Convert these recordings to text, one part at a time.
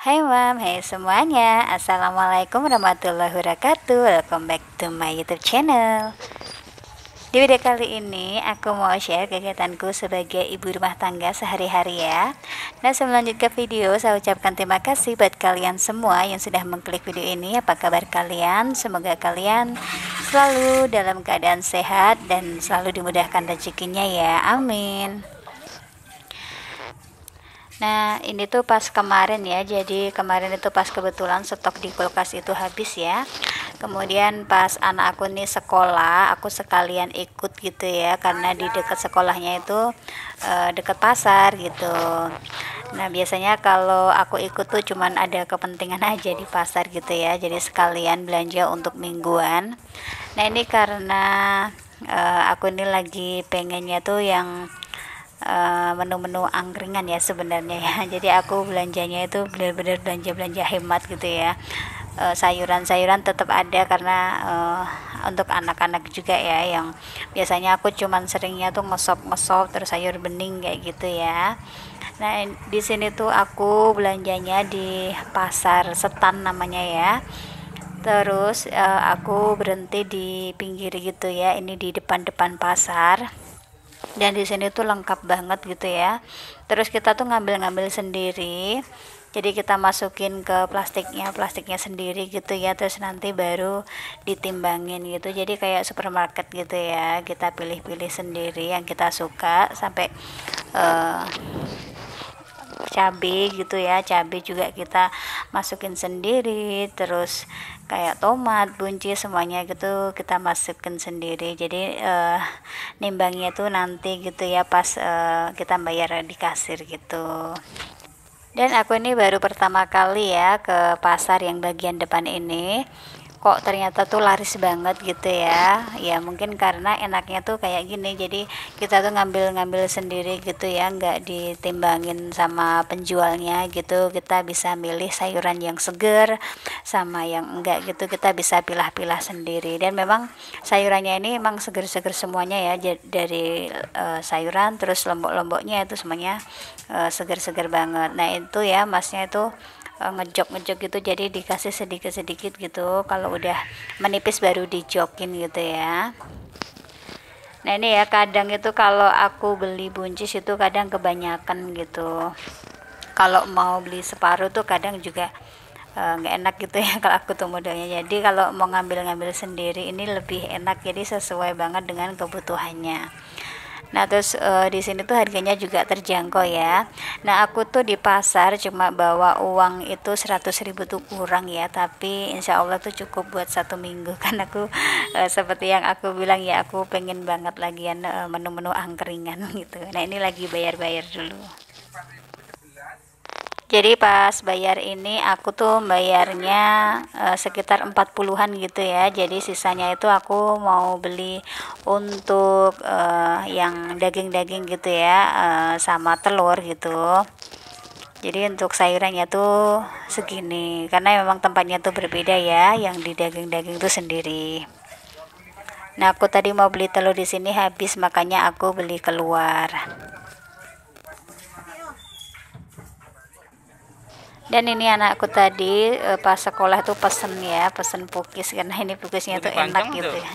Hai mam, hai semuanya. Assalamualaikum warahmatullahi wabarakatuh. Welcome back to my YouTube channel. Di video kali ini aku mau share kegiatanku sebagai ibu rumah tangga sehari-hari ya. Nah, sebelum lanjut ke video, saya ucapkan terima kasih buat kalian semua yang sudah mengklik video ini. Apa kabar kalian? Semoga kalian selalu dalam keadaan sehat dan selalu dimudahkan rezekinya ya. Amin. Nah, ini tuh pas kemarin ya. Jadi kemarin itu pas kebetulan stok di kulkas itu habis ya. Kemudian pas anak aku nih sekolah, aku sekalian ikut gitu ya, karena di dekat sekolahnya itu dekat pasar gitu. Nah, biasanya kalau aku ikut tuh cuman ada kepentingan aja di pasar gitu ya. Jadi sekalian belanja untuk mingguan. Nah, ini karena aku ini lagi pengennya tuh yang menu-menu angkringan ya sebenarnya ya. Jadi aku belanjanya itu benar-benar belanja hemat gitu ya. Sayuran-sayuran tetap ada karena untuk anak-anak juga ya, yang biasanya aku cuman seringnya tuh ngesop terus sayur bening kayak gitu ya. Nah, di sini tuh aku belanjanya di pasar Setan namanya ya. Terus aku berhenti di pinggir gitu ya, ini di depan pasar. Dan di sini tuh lengkap banget gitu ya. Terus kita tuh ngambil sendiri, jadi kita masukin ke plastiknya sendiri gitu ya, terus nanti baru ditimbangin gitu. Jadi kayak supermarket gitu ya, kita pilih-pilih sendiri yang kita suka. Sampai cabai gitu ya, cabai juga kita masukin sendiri, terus kayak tomat, buncis, semuanya gitu kita masukin sendiri. Jadi nimbangnya tuh nanti gitu ya, pas kita bayar di kasir gitu. Dan aku ini baru pertama kali ya ke pasar yang bagian depan ini, kok ternyata tuh laris banget gitu ya. Ya mungkin karena enaknya tuh kayak gini, jadi kita tuh ngambil sendiri gitu ya, nggak ditimbangin sama penjualnya gitu. Kita bisa milih sayuran yang seger sama yang enggak gitu, kita bisa pilah-pilah sendiri. Dan memang sayurannya ini emang seger-seger semuanya ya, dari sayuran terus lombok-lomboknya itu semuanya seger-seger banget. Nah itu ya, masnya itu ngejok gitu, jadi dikasih sedikit gitu, kalau udah menipis baru dijokin gitu ya. Nah ini ya, kadang itu kalau aku beli buncis itu kadang kebanyakan gitu, kalau mau beli separuh tuh kadang juga nggak enak gitu ya kalau aku tuh modelnya. Jadi kalau mau ngambil sendiri ini lebih enak, jadi sesuai banget dengan kebutuhannya. Nah terus di sini tuh harganya juga terjangkau ya. Nah aku tuh di pasar cuma bawa uang itu 100.000 tuh kurang ya, tapi insya Allah tuh cukup buat 1 minggu. Kan aku seperti yang aku bilang ya, aku pengen banget lagian menu-menu angkringan gitu. Nah ini lagi bayar-bayar dulu. Jadi pas bayar ini aku tuh bayarnya sekitar 40-an gitu ya. Jadi sisanya itu aku mau beli untuk yang daging-daging gitu ya, sama telur gitu. Jadi untuk sayurannya tuh segini, karena memang tempatnya tuh berbeda ya, yang di daging-daging tuh sendiri. Nah aku tadi mau beli telur di sini habis, makanya aku beli keluar. Dan ini anakku tadi pas sekolah tuh pesen pukis, karena ini pukisnya tuh enak gitu ya.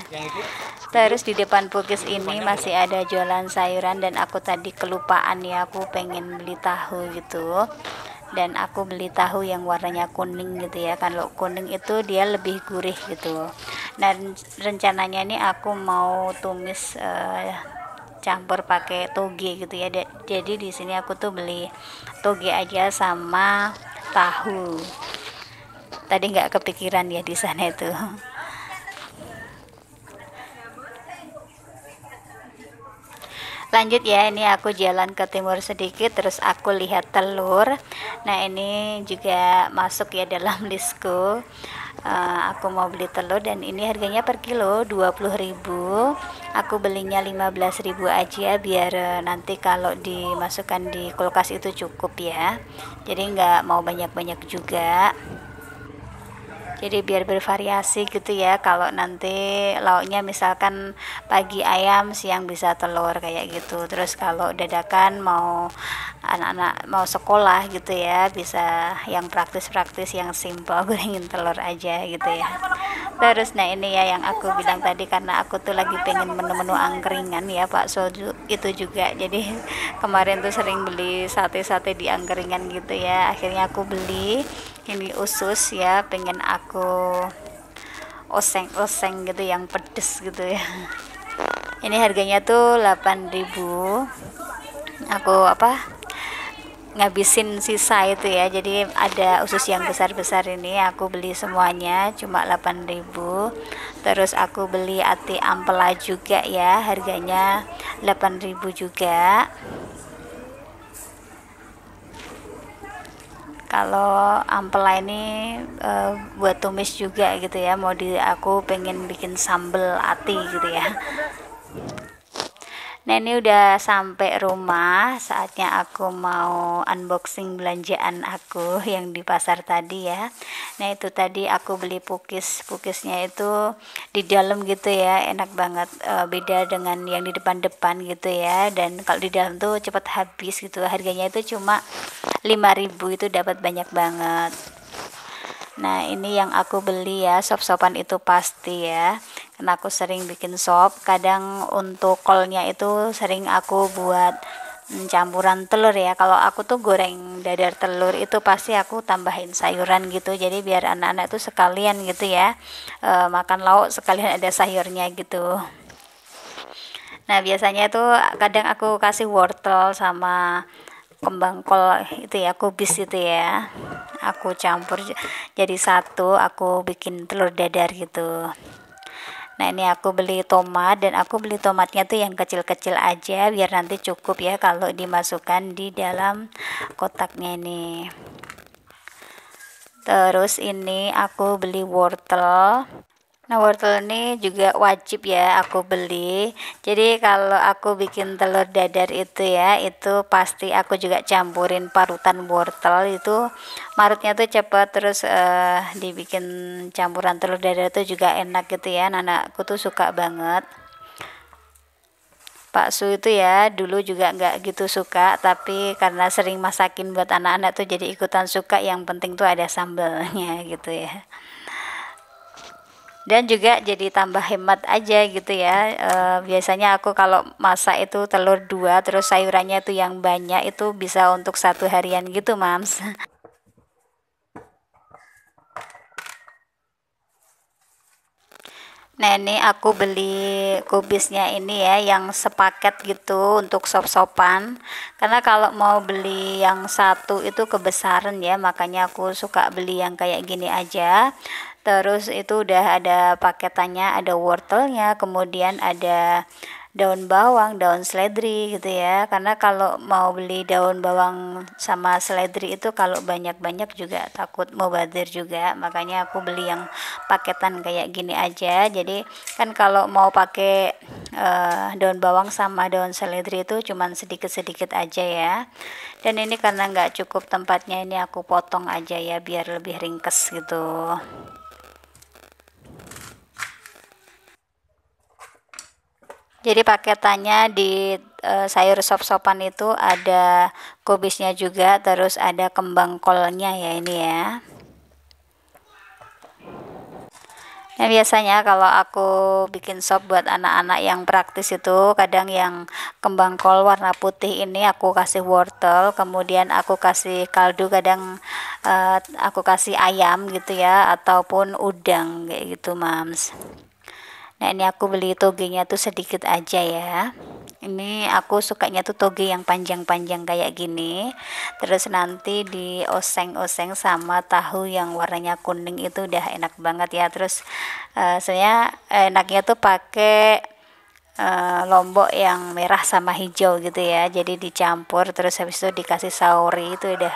Terus di depan pukis ini masih ada jualan sayuran, dan aku tadi kelupaan ya, aku pengen beli tahu gitu. Dan aku beli tahu yang warnanya kuning gitu ya, kalau kuning itu dia lebih gurih gitu. Dan rencananya ini aku mau tumis campur pakai toge gitu ya. Jadi di sini aku tuh beli toge aja sama tahu. Tadi nggak kepikiran ya di sana itu. Lanjut ya, ini aku jalan ke timur sedikit, terus aku lihat telur. Nah ini juga masuk ya dalam listku. Aku mau beli telur, dan ini harganya per kilo 20.000. Aku belinya 15.000 aja, biar nanti kalau dimasukkan di kulkas itu cukup ya. Jadi nggak mau banyak-banyak juga. Jadi biar bervariasi gitu ya, kalau nanti lauknya misalkan pagi ayam, siang bisa telur kayak gitu. Terus kalau dadakan mau anak-anak mau sekolah gitu ya, bisa yang praktis-praktis, yang simple, gorengin telur aja gitu ya. Terus nah ini ya yang aku bilang tadi, karena aku tuh lagi pengen menu-menu angkringan ya bakso itu juga, jadi kemarin tuh sering beli sate-sate di angkringan gitu ya, akhirnya aku beli ini usus ya, pengen aku oseng-oseng gitu yang pedes gitu ya. Ini harganya tuh 8.000. Aku ngabisin sisa itu ya, jadi ada usus yang besar-besar ini aku beli semuanya cuma 8.000. Terus aku beli ati ampela juga ya, harganya 8.000 juga. Kalau ampela ini buat tumis juga gitu ya, aku pengen bikin sambal ati gitu ya. Nah ini udah sampai rumah, saatnya aku mau unboxing belanjaan aku yang di pasar tadi ya. Nah itu tadi aku beli pukisnya itu di dalam gitu ya, enak banget, beda dengan yang di depan-depan gitu ya. Dan kalau di dalam tuh cepat habis gitu, harganya itu cuma 5.000, itu dapat banyak banget. Nah ini yang aku beli ya, sop-sopan itu pasti ya, karena aku sering bikin sop. Kadang untuk kolnya itu sering aku buat campuran telur ya. Kalau aku tuh goreng dadar telur itu pasti aku tambahin sayuran gitu, jadi biar anak-anak tuh sekalian gitu ya, makan lauk sekalian ada sayurnya gitu. Nah biasanya tuh kadang aku kasih wortel sama kembang kol itu ya, kubis itu ya, aku campur jadi satu, aku bikin telur dadar gitu. Nah ini aku beli tomat, dan aku beli tomatnya tuh yang kecil-kecil aja biar nanti cukup ya kalau dimasukkan di dalam kotaknya ini. Terus ini aku beli wortel. Nah wortel ini juga wajib ya aku beli, jadi kalau aku bikin telur dadar itu ya, itu pasti aku juga campurin parutan wortel, itu marutnya tuh cepet. Terus dibikin campuran telur dadar itu juga enak gitu ya, anakku tuh suka banget. Bakso itu ya dulu juga nggak gitu suka, tapi karena sering masakin buat anak-anak tuh jadi ikutan suka, yang penting tuh ada sambalnya gitu ya. Dan juga jadi tambah hemat aja gitu ya. Biasanya aku kalau masak itu telur 2, terus sayurannya itu yang banyak, itu bisa untuk 1 harian gitu mams. Nah ini aku beli kubisnya ini ya, yang sepaket gitu untuk sop-sopan, karena kalau mau beli yang satu itu kebesaran ya, makanya aku suka beli yang kayak gini aja. Terus itu udah ada paketannya, ada wortelnya, kemudian ada daun bawang, daun seledri gitu ya, karena kalau mau beli daun bawang sama seledri itu kalau banyak-banyak juga takut mubazir juga, makanya aku beli yang paketan kayak gini aja. Jadi kan kalau mau pakai daun bawang sama daun seledri itu cuman sedikit-sedikit aja ya. Dan ini karena nggak cukup tempatnya, ini aku potong aja ya biar lebih ringkes gitu. Jadi paketannya di sayur sop-sopan itu ada kubisnya juga, terus ada kembang kolnya ya ini ya. Nah biasanya kalau aku bikin sop buat anak-anak yang praktis itu, kadang yang kembang kol warna putih ini aku kasih wortel, kemudian aku kasih kaldu, kadang aku kasih ayam gitu ya, ataupun udang kayak gitu mams. Nah ini aku beli togenya tuh sedikit aja ya, ini aku sukanya tuh toge yang panjang-panjang kayak gini. Terus nanti dioseng-oseng sama tahu yang warnanya kuning, itu udah enak banget ya. Terus saya enaknya tuh pakai lombok yang merah sama hijau gitu ya, jadi dicampur terus habis itu dikasih saori, itu udah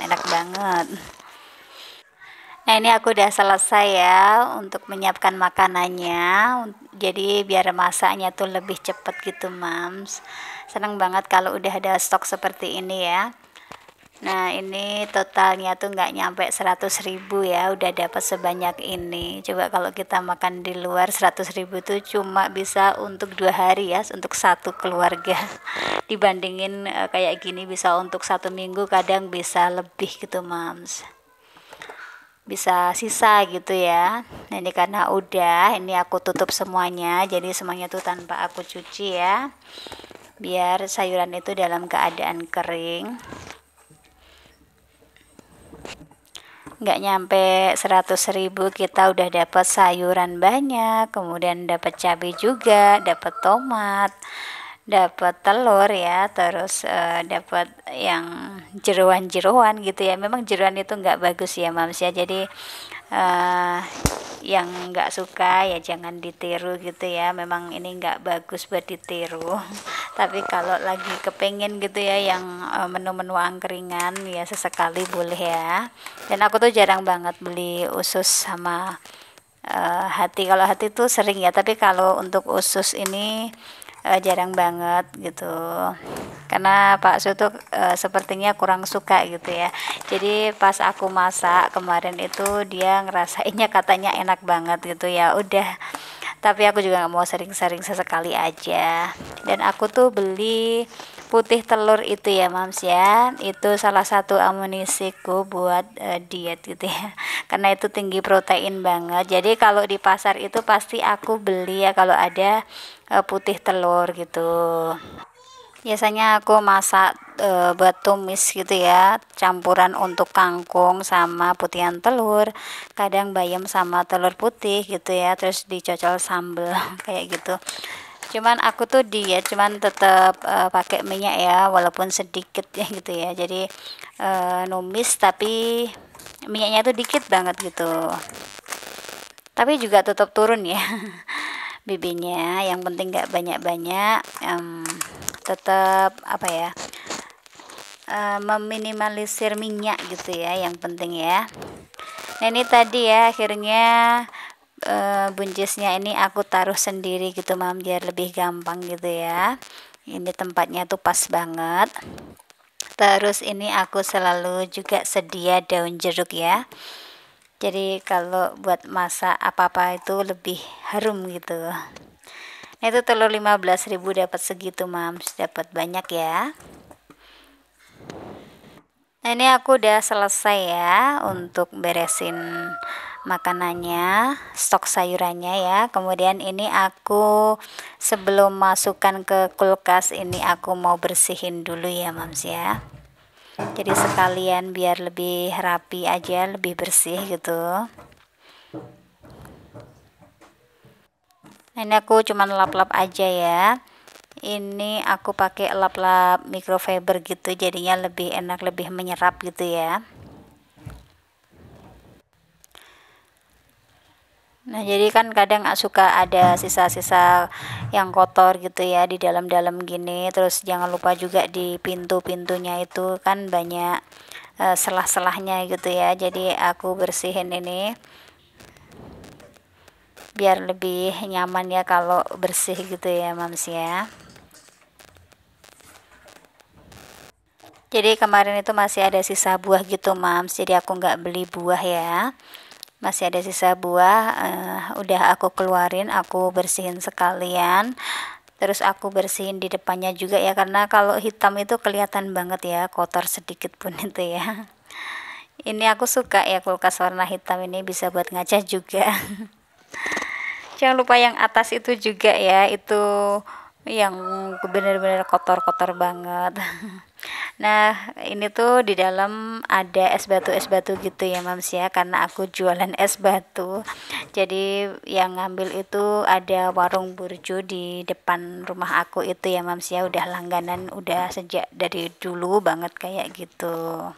enak banget. Nah ini aku udah selesai ya untuk menyiapkan makanannya, jadi biar masaknya tuh lebih cepet gitu mams. Seneng banget kalau udah ada stok seperti ini ya. Nah ini totalnya tuh nggak nyampe 100.000 ya, udah dapat sebanyak ini. Coba kalau kita makan di luar 100.000 tuh cuma bisa untuk 2 hari ya, untuk satu keluarga. Dibandingin kayak gini bisa untuk 1 minggu, kadang bisa lebih gitu mams, bisa sisa gitu ya. Nah ini karena udah, ini aku tutup semuanya, jadi semuanya tuh tanpa aku cuci ya, biar sayuran itu dalam keadaan kering. Nggak nyampe 100.000 kita udah dapat sayuran banyak, kemudian dapat cabai juga, dapat tomat, dapat telur ya, terus dapat yang jeroan-jeroan gitu ya. Memang jeroan itu nggak bagus ya mams ya, jadi yang nggak suka ya jangan ditiru gitu ya, memang ini nggak bagus buat ditiru. Tapi kalau lagi kepengen gitu ya yang menu-menu angkringan ya sesekali boleh ya. Dan aku tuh jarang banget beli usus sama hati. Kalau hati tuh sering ya, tapi kalau untuk usus ini jarang banget gitu, karena Pak Su tuh sepertinya kurang suka gitu ya. Jadi pas aku masak kemarin itu dia ngerasainnya katanya enak banget gitu ya, udah. Tapi aku juga nggak mau sering-sering, sesekali aja. Dan aku tuh beli putih telur itu ya mams ya, itu salah satu amunisiku buat diet gitu ya, karena itu tinggi protein banget. Jadi kalau di pasar itu pasti aku beli ya kalau ada putih telur gitu. Biasanya aku masak buat tumis gitu ya, campuran untuk kangkung sama putihan telur, kadang bayam sama telur putih gitu ya, terus dicocol sambel kayak gitu. Cuman aku tuh diet, cuman tetap pakai minyak ya, walaupun sedikit ya gitu ya. Jadi numis tapi minyaknya tuh dikit banget gitu. Tapi juga tetap turun ya BB-nya, yang penting nggak banyak-banyak. Tetap apa ya, meminimalisir minyak gitu ya, yang penting ya. Nah ini tadi ya akhirnya buncisnya ini aku taruh sendiri gitu mam, biar lebih gampang gitu ya. Ini tempatnya tuh pas banget. Terus ini aku selalu juga sedia daun jeruk ya, jadi kalau buat masak apa-apa itu lebih harum gitu. Nah itu telur 15.000 dapat segitu mams, dapat banyak ya. Nah ini aku udah selesai ya untuk beresin makanannya, stok sayurannya ya. Kemudian ini aku sebelum masukkan ke kulkas ini aku mau bersihin dulu ya mams ya. Jadi sekalian biar lebih rapi aja, lebih bersih gitu. Nah, ini aku cuman lap-lap aja ya. Ini aku pakai lap-lap microfiber gitu, jadinya lebih enak, lebih menyerap gitu ya. Nah jadi kan kadang suka ada sisa-sisa yang kotor gitu ya di dalam-dalam gini. Terus jangan lupa juga di pintu-pintunya itu kan banyak selah-selahnya gitu ya. Jadi aku bersihin ini biar lebih nyaman ya kalau bersih gitu ya mams ya. Jadi kemarin itu masih ada sisa buah gitu mams, jadi aku nggak beli buah ya, masih ada sisa buah. Udah aku keluarin, aku bersihin sekalian, terus aku bersihin di depannya juga ya, karena kalau hitam itu kelihatan banget ya, kotor sedikit pun itu ya. Ini aku suka ya kulkas warna hitam ini, bisa buat ngaca juga. Jangan lupa yang atas itu juga ya, itu yang bener-bener kotor-kotor banget. Nah ini tuh di dalam ada es batu gitu ya mams ya, karena aku jualan es batu. Jadi yang ngambil itu ada warung burjo di depan rumah aku itu ya mams ya, udah langganan, udah sejak dari dulu banget kayak gitu.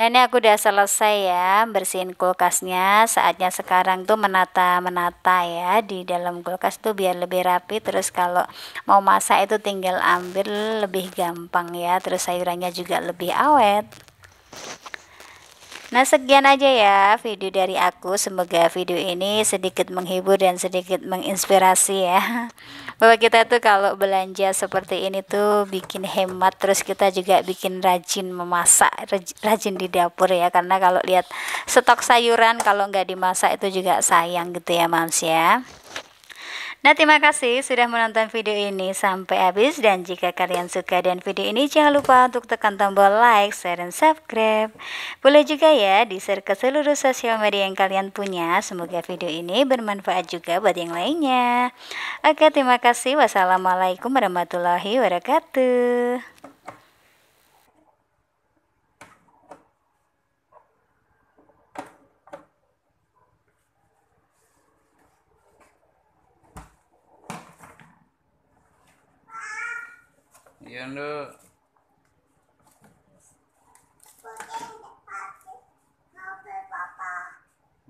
Nah ini aku udah selesai ya bersihin kulkasnya. Saatnya sekarang tuh menata ya di dalam kulkas tuh biar lebih rapi. Terus kalau mau masak itu tinggal ambil, lebih gampang ya. Terus sayurannya juga lebih awet. Nah, sekian aja ya video dari aku. Semoga video ini sedikit menghibur dan sedikit menginspirasi ya. Bahwa kita tuh kalau belanja seperti ini tuh bikin hemat, terus kita juga bikin rajin memasak, rajin di dapur ya. Karena kalau lihat stok sayuran kalau nggak dimasak itu juga sayang gitu ya, Mams ya. Nah, terima kasih sudah menonton video ini sampai habis, dan jika kalian suka dengan video ini jangan lupa untuk tekan tombol like, share, dan subscribe. Boleh juga ya di-share ke seluruh sosial media yang kalian punya. Semoga video ini bermanfaat juga buat yang lainnya. Oke, terima kasih. Wassalamualaikum warahmatullahi wabarakatuh. Iya, Nduk.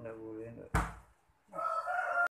Nggak boleh, Nduk.